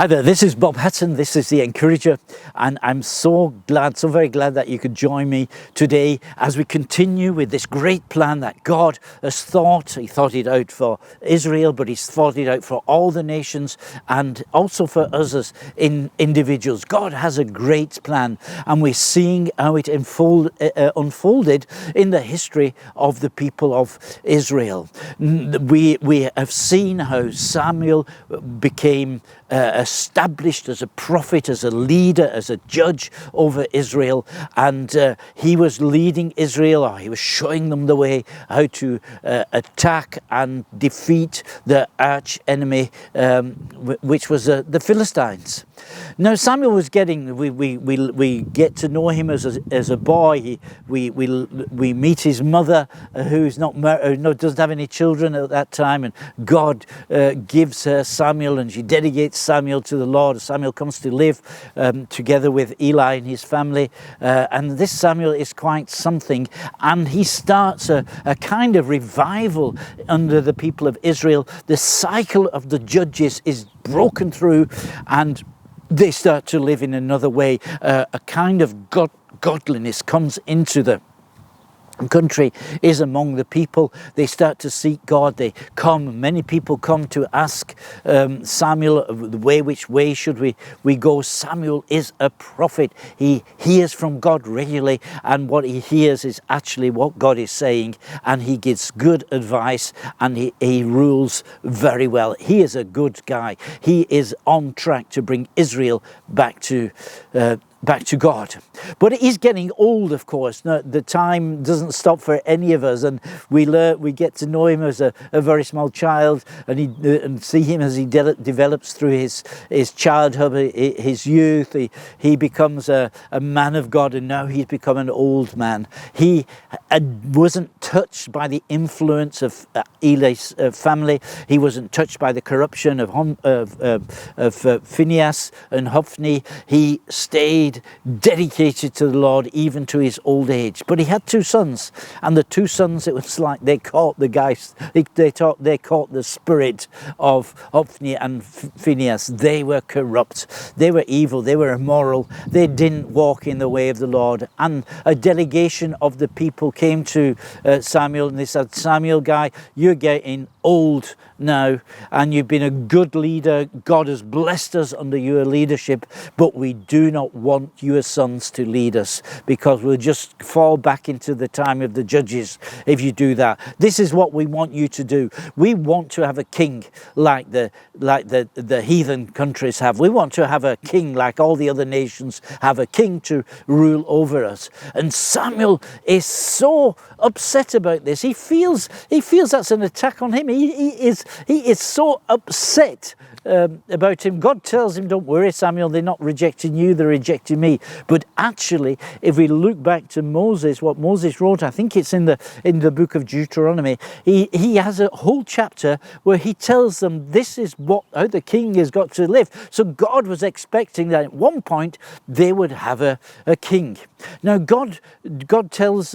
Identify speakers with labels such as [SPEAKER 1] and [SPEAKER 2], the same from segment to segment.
[SPEAKER 1] Hi there, this is Bob Hatton, this is The Encourager, and I'm so very glad that you could join me today as we continue with this great plan that God has thought. He thought it out for Israel, but He's thought it out for all the nations and also for us as individuals. God has a great plan, and we're seeing how it unfolded in the history of the people of Israel. We have seen how Samuel became established as a prophet, as a leader, as a judge over Israel, and he was leading Israel, or he was showing them the way how to attack and defeat the arch enemy, which was the Philistines. Now Samuel was getting, we get to know him as a boy. We meet his mother, who's doesn't have any children at that time, and God gives her Samuel, and she dedicates Samuel to the Lord. Samuel comes to live together with Eli and his family, and this Samuel is quite something, and he starts a kind of revival under the people of Israel. The cycle of the judges is broken through, and they start to live in another way. A kind of godliness comes into the country, is among the people. They start to seek God. Many people come to ask Samuel, which way should we go? Samuel is a prophet. He hears from God regularly, and what he hears is actually what God is saying, and he gives good advice, and he rules very well. He is a good guy. He is on track to bring Israel back to God. But he's getting old, of course. No, the time doesn't stop for any of us, and we get to know him as a very small child, and see him as he develops through his childhood, his youth. He becomes a man of God, and now he's become an old man. He wasn't touched by the influence of Eli's family. He wasn't touched by the corruption of Phinehas and Hophni. He stayed dedicated to the Lord even to his old age. But he had two sons, and the two sons, it was like they caught the guys, they caught the spirit of Hophni and Phinehas. They were corrupt, they were evil, they were immoral, they didn't walk in the way of the Lord. And a delegation of the people came to Samuel, and they said, "Samuel, guy, you're getting old now, and you've been a good leader. God has blessed us under your leadership, but we do not want your sons to lead us, because we'll just fall back into the time of the judges if you do that. This is what we want you to do. We want to have a king like the heathen countries have. We want to have a king like all the other nations have, a king to rule over us." And Samuel is so upset about this. He feels that's an attack on him. He is so upset about him. God tells him, "Don't worry, Samuel, they're not rejecting you, they're rejecting me." But actually, if we look back to Moses, what Moses wrote, I think it's in the book of Deuteronomy, he has a whole chapter where he tells them this is how the king has got to live. So God was expecting that at one point they would have a king. Now God tells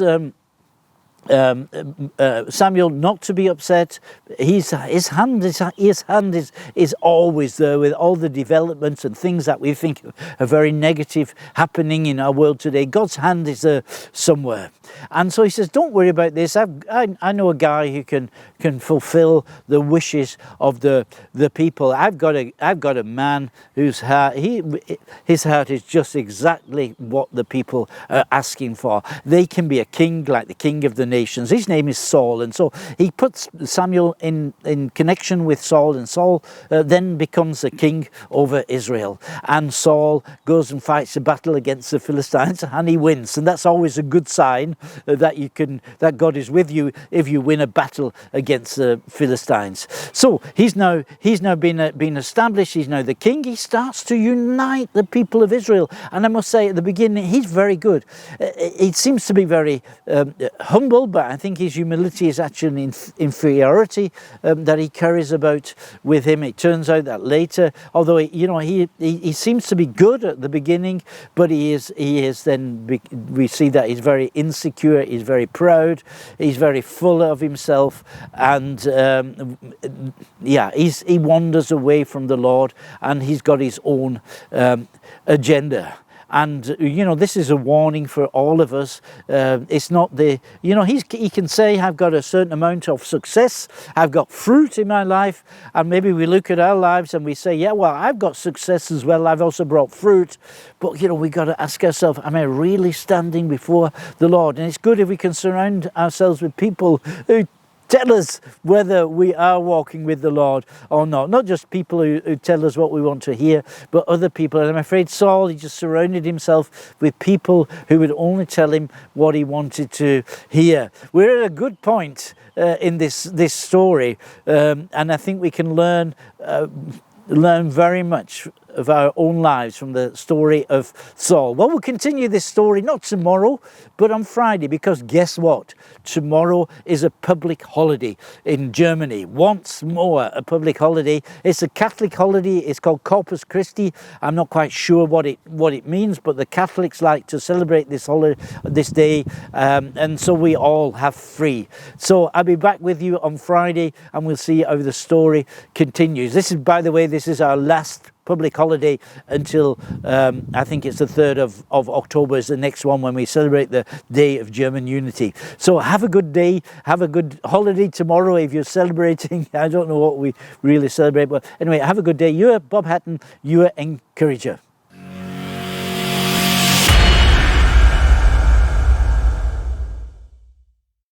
[SPEAKER 1] Samuel not to be upset. His hand is always there with all the developments and things that we think are very negative happening in our world today. God's hand is there somewhere, and so he says, "Don't worry about this. I know a guy who can fulfill the wishes of the people. I've got a man whose heart his heart is just exactly what the people are asking for. They can be a king like the king of the nations. His name is Saul." And so he puts Samuel in connection with Saul, and Saul then becomes a king over Israel. And Saul goes and fights a battle against the Philistines, and he wins. And that's always a good sign that God is with you if you win a battle against the Philistines. So he's now been established. He's now the king. He starts to unite the people of Israel. And I must say, at the beginning, he's very good. He seems to be very humble, humble, but I think his humility is actually an inferiority that he carries about with him. It turns out that later, although he seems to be good at the beginning, but he is then, we see that he's very insecure, he's very proud, he's very full of himself, and he wanders away from the Lord, and he's got his own agenda. And this is a warning for all of us. It's not he can say, I've got a certain amount of success, I've got fruit in my life, and maybe we look at our lives and we say, yeah, well, I've got success as well, I've also brought fruit. But we got to ask ourselves, am I really standing before the Lord? And it's good if we can surround ourselves with people who tell us whether we are walking with the Lord or not. Not just people who tell us what we want to hear, but other people. And I'm afraid Saul, he just surrounded himself with people who would only tell him what he wanted to hear. We're at a good point in this story, and I think we can learn very much of our own lives from the story of Saul. Well, we'll continue this story not tomorrow, but on Friday, because guess what? Tomorrow is a public holiday in Germany. Once more, a public holiday. It's a Catholic holiday. It's called Corpus Christi. I'm not quite sure what it means, but the Catholics like to celebrate this holiday, this day, and so we all have free. So I'll be back with you on Friday, and we'll see how the story continues. This is, by the way, this is our last public holiday until I think it's the 3rd of October is the next one, when we celebrate the Day of German Unity. So have a good day, have a good holiday tomorrow if you're celebrating. I don't know what we really celebrate, but anyway, have a good day. You're Bob Hatton, your encourager.